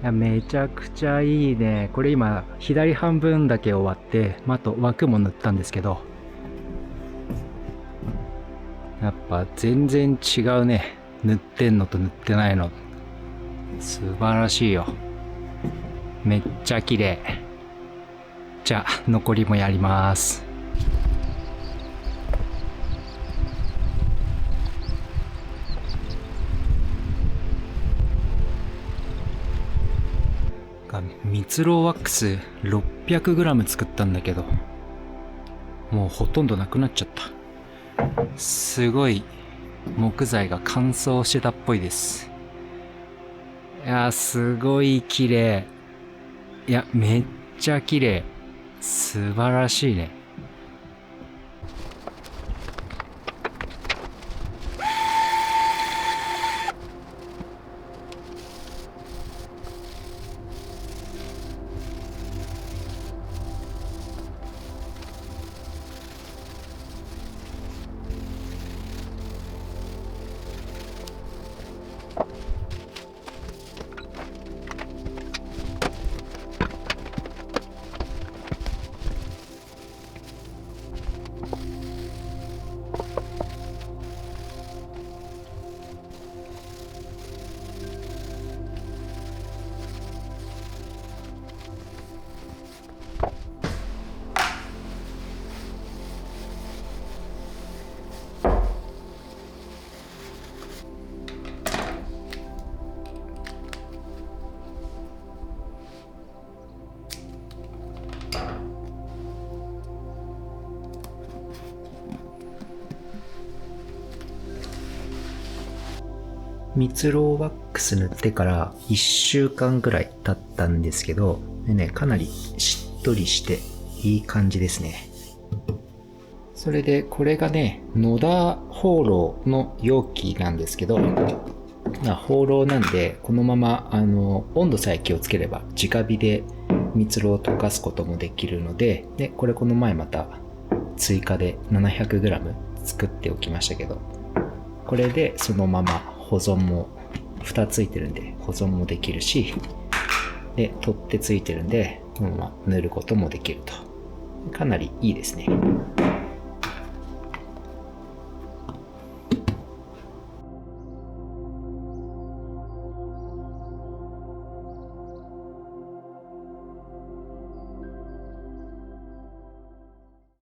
や、めちゃくちゃいいね。これ今、左半分だけ終わって、あと枠も塗ったんですけど、やっぱ全然違うね。塗ってんのと塗ってないの。素晴らしいよ。めっちゃ綺麗。じゃあ、残りもやります。蜜蝋ワックス 600g 作ったんだけど、もうほとんどなくなっちゃった。すごい木材が乾燥してたっぽいです。いやー、すごい綺麗。いや、めっちゃ綺麗。素晴らしいね。蜜蝋ワックス塗ってから1週間ぐらい経ったんですけど、でね、かなりしっとりしていい感じですね。それでこれがね、野田ホーローの容器なんですけど、ホーローなんでこのまま温度さえ気をつければ直火で蜜蝋を溶かすこともできるので、これこの前また追加で 700g 作っておきましたけど、これでそのまま保存も蓋ついてるんで保存もできるし、で取っ手ついてるんでこのまま塗ることもできると、かなりいいですね。